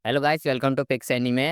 Hello guys, welcome to pix anime.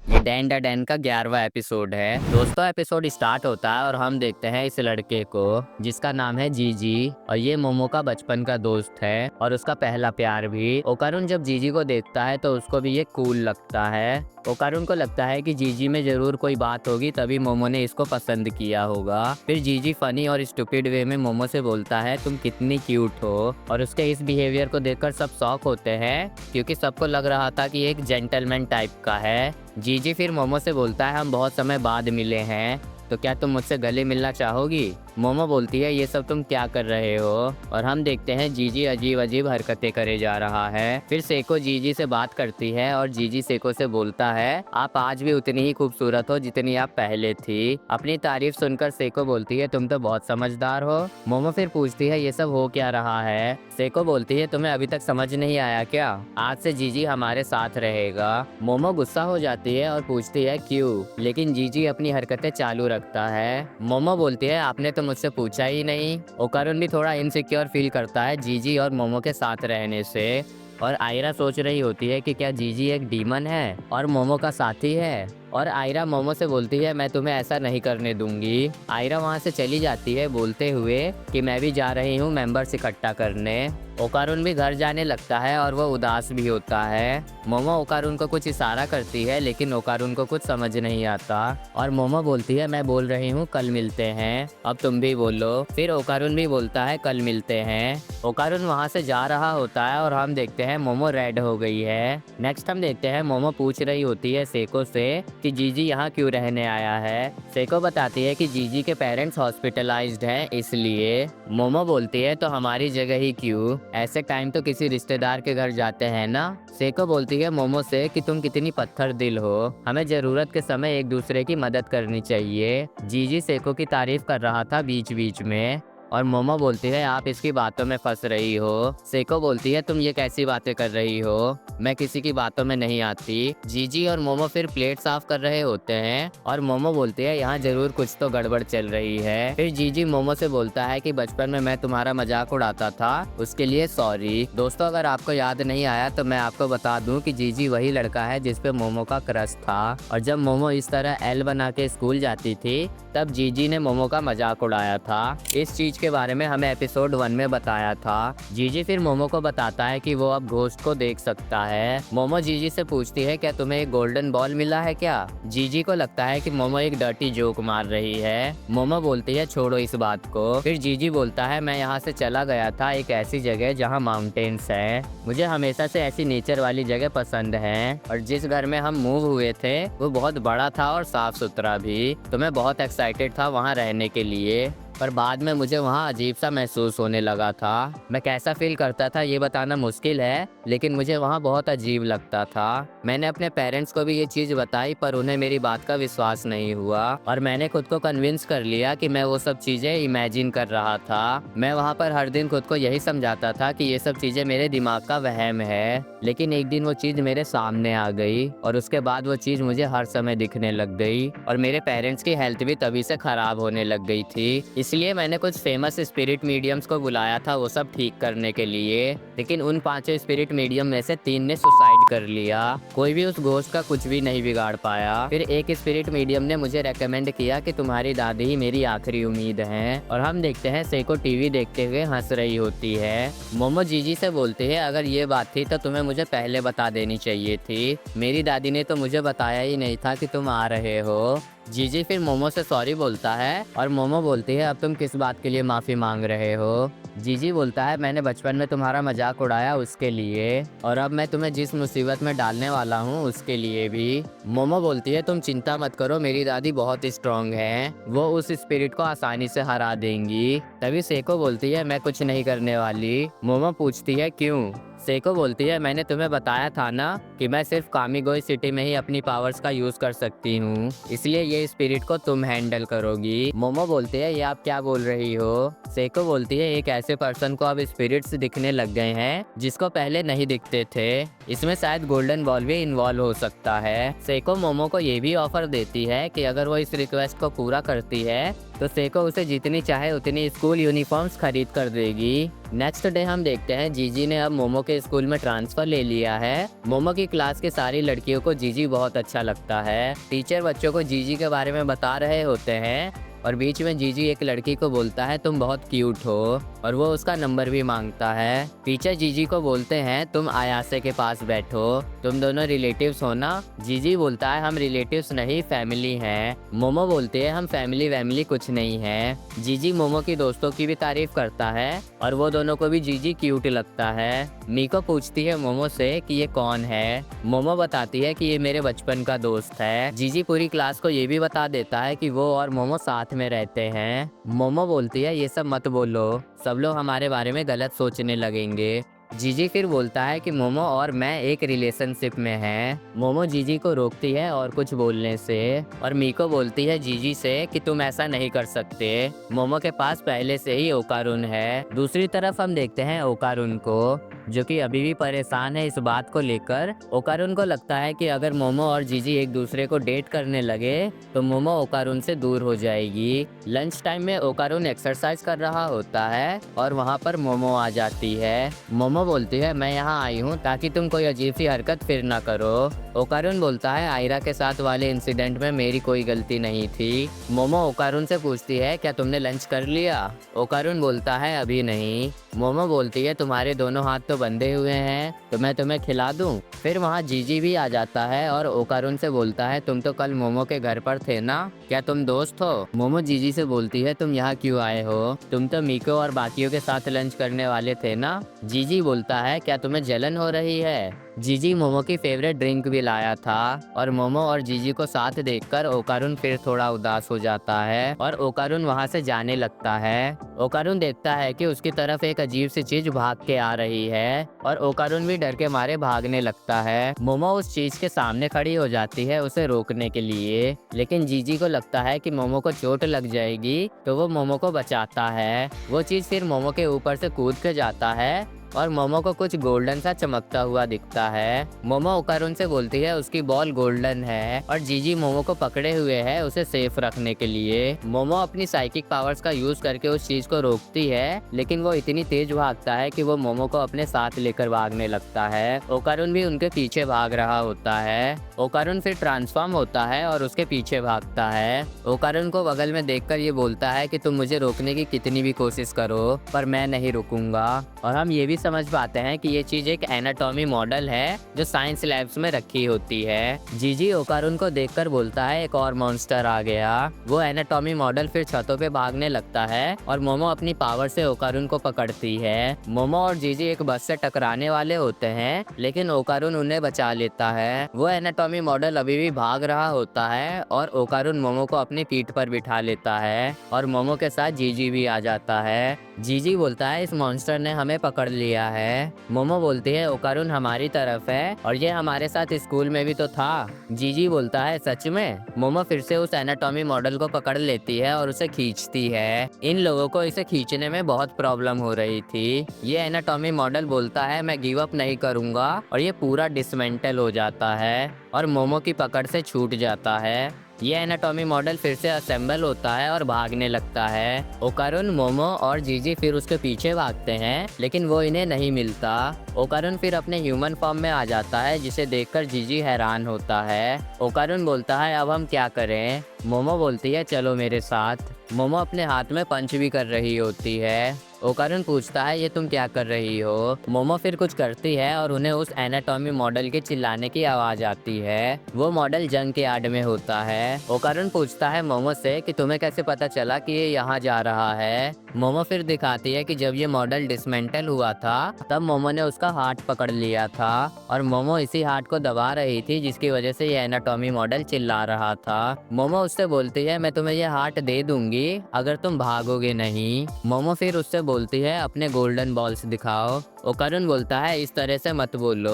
ये dan da dan का 11वां एपिसोड है। दोस्तों, एपिसोड स्टार्ट होता है और हम देखते हैं इस लड़के को जिसका नाम है जीजी, और ये मोमो का बचपन का दोस्त है और उसका पहला प्यार भी। ओकारुन जब जीजी को देखता है तो उसको भी ये कूल लगता है। ओकारुन को लगता है कि जीजी में जरूर कोई बात होगी, तभी मोमो ने इसको पसंद किया होगा। फिर जीजी फनी और स्टूपिड वे में मोमो से बोलता है तुम कितनी क्यूट हो, और उसके इस बिहेवियर को देखकर सब शॉक होते हैं क्योंकि सबको लग रहा था कि एक जेंटलमैन टाइप का है। जीजी फिर मोमो से बोलता है हम बहुत समय बाद मिले हैं, तो क्या तुम मुझसे गले मिलना चाहोगी। मोमो बोलती है ये सब तुम क्या कर रहे हो, और हम देखते हैं जीजी अजीब अजीब हरकतें करे जा रहा है। फिर सेको जीजी से बात करती है और जीजी सेको से बोलता है आप आज भी उतनी ही खूबसूरत हो जितनी आप पहले थी। अपनी तारीफ सुनकर सेको बोलती है तुम तो बहुत समझदार हो। मोमो फिर पूछती है ये सब हो क्या रहा है। सेको बोलती है तुम्हें अभी तक समझ नहीं आया क्या, आज से जीजी हमारे साथ रहेगा। मोमो गुस्सा हो जाती है और पूछती है क्यों, लेकिन जीजी अपनी हरकतें चालू रखता है। मोमो बोलती है आपने तो मुझसे पूछा ही नहीं। ओकारुन भी थोड़ा इनसिक्योर फील करता है जीजी और मोमो के साथ रहने से, और आयरा सोच रही होती है कि क्या जीजी एक डीमन है और मोमो का साथी है। और आयरा मोमो से बोलती है मैं तुम्हें ऐसा नहीं करने दूंगी। आयरा वहाँ से चली जाती है बोलते हुए कि मैं भी जा रही हूँ मेंबर्स इकट्ठा करने। ओकारुन भी घर जाने लगता है और वो उदास भी होता है। मोमो ओकारुन को कुछ इशारा करती है लेकिन ओकारुन को कुछ समझ नहीं आता, और मोमो बोलती है मैं बोल रही हूँ कल मिलते हैं, अब तुम भी बोलो। फिर ओकारुन भी बोलता है कल मिलते हैं। ओकारुन वहाँ से जा रहा होता है और हम देखते हैं मोमो रेड हो गई है। नेक्स्ट हम देखते हैं मोमो पूछ रही होती है सेको से कि जीजी यहाँ क्यों रहने आया है। सेको बताती है कि जीजी के पेरेंट्स हॉस्पिटलाइज्ड हैं इसलिए। मोमो बोलती है तो हमारी जगह ही क्यों, ऐसे टाइम तो किसी रिश्तेदार के घर जाते हैं ना। सेको बोलती है मोमो से कि तुम कितनी पत्थर दिल हो, हमें जरूरत के समय एक दूसरे की मदद करनी चाहिए। जीजी सेको की तारीफ कर रहा था बीच बीच में, और मोमो बोलती है आप इसकी बातों में फंस रही हो। सेको बोलती है तुम ये कैसी बातें कर रही हो, मैं किसी की बातों में नहीं आती। जीजी और मोमो फिर प्लेट साफ कर रहे होते हैं और मोमो बोलती है यहाँ जरूर कुछ तो गड़बड़ चल रही है। फिर जीजी मोमो से बोलता है कि बचपन में मैं तुम्हारा मजाक उड़ाता था, उसके लिए सॉरी। दोस्तों, अगर आपको याद नहीं आया तो मैं आपको बता दूं कि जीजी वही लड़का है जिसपे मोमो का क्रश था, और जब मोमो इस तरह एल बना के स्कूल जाती थी तब जीजी ने मोमो का मजाक उड़ाया था। इस चीज के बारे में हमें एपिसोड 1 में बताया था। जीजी फिर मोमो को बताता है कि वो अब घोस्ट को देख सकता है। मोमो जीजी से पूछती है क्या तुम्हें एक गोल्डन बॉल मिला है क्या। जीजी को लगता है कि मोमो एक डर्टी जोक मार रही है। मोमो बोलती है छोड़ो इस बात को। फिर जीजी बोलता है मैं यहाँ से चला गया था एक ऐसी जगह जहाँ माउंटेन्स है, मुझे हमेशा से ऐसी नेचर वाली जगह पसंद है, और जिस घर में हम मूव हुए थे वो बहुत बड़ा था और साफ सुथरा भी, तो मैं बहुत एक्साइटेड था वहाँ रहने के लिए, पर बाद में मुझे वहाँ अजीब सा महसूस होने लगा था। मैं कैसा फील करता था ये बताना मुश्किल है, लेकिन मुझे वहाँ बहुत अजीब लगता था। मैंने अपने पेरेंट्स को भी ये चीज़ बताई पर उन्हें मेरी बात का विश्वास नहीं हुआ, और मैंने खुद को कन्विंस कर लिया कि मैं वो सब चीज़ें इमेजिन कर रहा था। मैं वहाँ पर हर दिन खुद को यही समझाता था कि ये सब चीज़ें मेरे दिमाग का वहम है, लेकिन एक दिन वो चीज़ मेरे सामने आ गई और उसके बाद वो चीज़ मुझे हर समय दिखने लग गई, और मेरे पेरेंट्स की हेल्थ भी तभी से खराब होने लग गई थी। इसलिए मैंने कुछ फेमस स्पिरिट मीडियम्स को बुलाया था वो सब ठीक करने के लिए, लेकिन उन 5 स्पिरिट मीडियम में से 3 ने सुसाइड कर लिया। कोई भी उस घोस्ट का कुछ भी नहीं बिगाड़ पाया। फिर एक स्पिरिट मीडियम ने मुझे रेकमेंड किया कि तुम्हारी दादी ही मेरी आखिरी उम्मीद है, और हम देखते हैं सेको टीवी देखते हुए हंस रही होती है। मोमो जीजी से बोलती है अगर ये बात थी तो तुम्हें मुझे पहले बता देनी चाहिए थी, मेरी दादी ने तो मुझे बताया ही नहीं था कि तुम आ रहे हो। जीजी फिर मोमो से सॉरी बोलता है और मोमो बोलती है अब तुम किस बात के लिए माफ़ी मांग रहे हो। जीजी बोलता है मैंने बचपन में तुम्हारा मजाक उड़ाया उसके लिए, और अब मैं तुम्हें जिस मुसीबत में डालने वाला हूँ उसके लिए भी। मोमो बोलती है तुम चिंता मत करो, मेरी दादी बहुत स्ट्रांग है, वो उस स्पिरिट को आसानी से हरा देंगी। तभी सेको बोलती है मैं कुछ नहीं करने वाली। मोमो पूछती है क्यों। सेको बोलती है मैंने तुम्हें बताया था ना कि मैं सिर्फ कामिगोई सिटी में ही अपनी पावर्स का यूज कर सकती हूँ, इसलिए ये स्पिरिट को तुम हैंडल करोगी। मोमो बोलती है ये आप क्या बोल रही हो। सेको बोलती है एक ऐसे पर्सन को अब स्पिरिट्स दिखने लग गए हैं जिसको पहले नहीं दिखते थे, इसमें शायद गोल्डन बॉल भी इन्वॉल्व हो सकता है। सेको मोमो को ये भी ऑफर देती है कि अगर वो इस रिक्वेस्ट को पूरा करती है तो सेको उसे जितनी चाहे उतनी स्कूल यूनिफॉर्म्स खरीद कर देगी। नेक्स्ट डे हम देखते हैं जीजी ने अब मोमो के स्कूल में ट्रांसफर ले लिया है। मोमो की क्लास की सारी लड़कियों को जीजी बहुत अच्छा लगता है। टीचर बच्चों को जीजी के बारे में बता रहे होते हैं और बीच में जीजी एक लड़की को बोलता है तुम बहुत क्यूट हो और वो उसका नंबर भी मांगता है। टीचर जीजी को बोलते हैं तुम आयासे के पास बैठो, तुम दोनों रिलेटिव्स हो ना। जीजी बोलता है हम रिलेटिव्स नहीं फैमिली हैं। मोमो बोलती है हम फैमिली वैमिली कुछ नहीं है। जीजी मोमो की दोस्तों की भी तारीफ करता है और वो दोनों को भी जीजी क्यूट लगता है। मीको पूछती है मोमो से कि ये कौन है। मोमो बताती है कि ये मेरे बचपन का दोस्त है। जीजी पूरी क्लास को ये भी बता देता है कि वो और मोमो साथ में रहते हैं। मोमो बोलती है ये सब मत बोलो, सब लोग हमारे बारे में गलत सोचने लगेंगे। जीजी फिर बोलता है कि मोमो और मैं एक रिलेशनशिप में हैं। मोमो जीजी को रोकती है और कुछ बोलने से और मीको बोलती है जीजी से कि तुम ऐसा नहीं कर सकते, मोमो के पास पहले से ही ओकारुन है। दूसरी तरफ हम देखते हैं ओकारुन को जो कि अभी भी परेशान है इस बात को लेकर। ओकारुन को लगता है कि अगर मोमो और जीजी एक दूसरे को डेट करने लगे तो मोमो ओकारुन से दूर हो जाएगी। लंच टाइम में ओकारुन एक्सरसाइज कर रहा होता है और वहाँ पर मोमो आ जाती है। मोमो बोलती है मैं यहाँ आई हूँ ताकि तुम कोई अजीब सी हरकत फिर ना करो। ओकारुन बोलता है आयरा के साथ वाले इंसिडेंट में मेरी कोई गलती नहीं थी। मोमो ओकारुन से पूछती है क्या तुमने लंच कर लिया। ओकारुन बोलता है अभी नहीं। मोमो बोलती है तुम्हारे दोनों हाथ तो बंधे हुए हैं तो मैं तुम्हें खिला दूं। फिर वहाँ जीजी भी आ जाता है और ओकारुन से बोलता है तुम तो कल मोमो के घर पर थे ना, क्या तुम दोस्त हो। मोमो जीजी से बोलती है तुम यहाँ क्यों आए हो, तुम तो मीको और बाकियों के साथ लंच करने वाले थे ना। जीजी बोलता है क्या तुम्हें जलन हो रही है। जीजी मोमो की फेवरेट ड्रिंक भी लाया था और मोमो और जीजी को साथ देखकर ओकारुन फिर थोड़ा उदास हो जाता है और ओकारुन वहाँ से जाने लगता है। ओकारुन देखता है कि उसकी तरफ एक अजीब सी चीज भाग के आ रही है और ओकारुन भी डर के मारे भागने लगता है। मोमो उस चीज के सामने खड़ी हो जाती है उसे रोकने के लिए, लेकिन जीजी को लगता है कि मोमो को चोट लग जाएगी तो वो मोमो को बचाता है। वो चीज फिर मोमो के ऊपर से कूद के जाता है और मोमो को कुछ गोल्डन सा चमकता हुआ दिखता है। मोमो ओकारुन से बोलती है उसकी बॉल गोल्डन है और जीजी मोमो को पकड़े हुए है उसे सेफ रखने के लिए। मोमो अपनी साइकिक पावर्स का यूज करके उस चीज को रोकती है, लेकिन वो इतनी तेज भागता है कि वो मोमो को अपने साथ लेकर भागने लगता है। ओकारुन भी उनके पीछे भाग रहा होता है। ओकारुन फिर ट्रांसफॉर्म होता है और उसके पीछे भागता है। ओकारुन को बगल में देखकर ये बोलता है कि तुम मुझे रोकने की कितनी भी कोशिश करो पर मैं नहीं रुकूंगा। और हम ये भी समझ पाते हैं कि ये चीज एक एनाटॉमी मॉडल है जो साइंस लैब्स में रखी होती है। जीजी ओकारुन को देखकर बोलता है एक और मॉन्स्टर आ गया। वो एनाटॉमी मॉडल फिर छतों पे भागने लगता है और मोमो अपनी पावर से ओकारुन को पकड़ती है। मोमो और जीजी एक बस से टकराने वाले होते हैं लेकिन ओकारुन उन्हें बचा लेता है। वो एनाटॉमी मॉडल अभी भी भाग रहा होता है और ओकारुन मोमो को अपनी पीठ पर बिठा लेता है और मोमो के साथ जीजी भी आ जाता है। जीजी बोलता है इस मॉन्स्टर ने हमें पकड़ लिया है। मोमो बोलती है ओकारुन हमारी तरफ है और ये हमारे साथ स्कूल में भी तो था। जीजी बोलता है सच में। मोमो फिर से उस एनाटॉमी मॉडल को पकड़ लेती है और उसे खींचती है। इन लोगों को इसे खींचने में बहुत प्रॉब्लम हो रही थी। ये एनाटॉमी मॉडल बोलता है मैं गिव अप नहीं करूंगा और ये पूरा डिसमेंटल हो जाता है और मोमो की पकड़ से छूट जाता है। ये एनाटॉमी मॉडल फिर से असेंबल होता है और भागने लगता है। ओकारुन, मोमो और जीजी फिर उसके पीछे भागते हैं लेकिन वो इन्हें नहीं मिलता। ओकारुन फिर अपने ह्यूमन फॉर्म में आ जाता है जिसे देखकर जीजी हैरान होता है। ओकारुन बोलता है अब हम क्या करें। मोमो बोलती है चलो मेरे साथ। मोमो अपने हाथ में पंच भी कर रही होती है। ओकारुन पूछता है ये तुम क्या कर रही हो। मोमो फिर कुछ करती है और उन्हें उस एनाटॉमी मॉडल के चिल्लाने की आवाज आती है। वो मॉडल जंग के आड़ में होता है। ओकारुन पूछता है मोमो से कि तुम्हें कैसे पता चला कि ये यहाँ जा रहा है। मोमो फिर दिखाती है कि जब ये मॉडल डिसमेंटल हुआ था तब मोमो ने उसका हार्ट पकड़ लिया था और मोमो इसी हार्ट को दबा रही थी जिसकी वजह से ये एनाटॉमी मॉडल चिल्ला रहा था। मोमो उससे बोलती है मैं तुम्हें ये हार्ट दे दूंगी अगर तुम भागोगे नहीं। मोमो फिर उससे बोलती है अपने गोल्डन बॉल्स दिखाओ। ओकारुन बोलता है इस तरह से मत बोलो।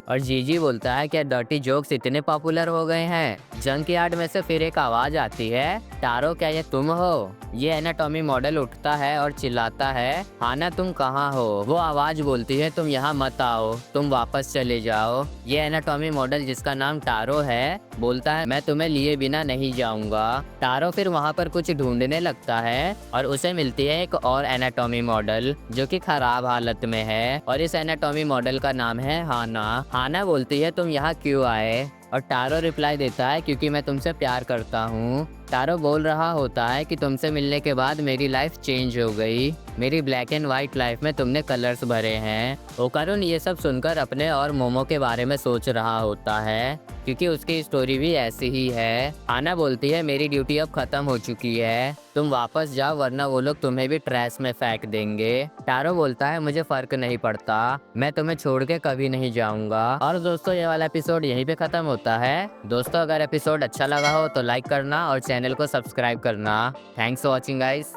और जीजी बोलता है क्या डर्टी जोक्स इतने पॉपुलर हो गए हैं। जंक यार्ड में से फिर एक आवाज आती है, टारो क्या ये तुम हो? ये एनाटॉमी मॉडल उठता है और चिल्लाता है, हाना तुम कहाँ हो? वो आवाज बोलती है तुम यहाँ मत आओ, तुम वापस चले जाओ। ये एनाटॉमी मॉडल जिसका नाम टारो है बोलता है मैं तुम्हें लिए बिना नहीं जाऊंगा। टारो फिर वहाँ पर कुछ ढूंढने लगता है और उसे मिलती है एक और एनाटॉमी मॉडल जो कि खराब हालत में है और इस एनाटॉमी मॉडल का नाम है हाना। हाना बोलती है तुम यहाँ क्यों आए? और टारो रिप्लाई देता है क्योंकि मैं तुमसे प्यार करता हूँ। टारो बोल रहा होता है कि तुमसे मिलने के बाद मेरी लाइफ चेंज हो गई, मेरी ब्लैक एंड व्हाइट लाइफ में तुमने कलर्स भरे हैं। ओकारुन ये सब सुनकर अपने और मोमो के बारे में सोच रहा होता है क्योंकि उसकी स्टोरी भी ऐसी ही है। हाना बोलती है मेरी ड्यूटी अब खत्म हो चुकी है, तुम वापस जाओ वरना वो लोग तुम्हें भी ट्रैश में फेंक देंगे। टारो बोलता है मुझे फर्क नहीं पड़ता, मैं तुम्हें छोड़ के कभी नहीं जाऊंगा। और दोस्तों ये वाला एपिसोड यहीं पे खत्म होता है। दोस्तों अगर एपिसोड अच्छा लगा हो तो लाइक करना और चैनल को सब्सक्राइब करना। Thanks for watching guys.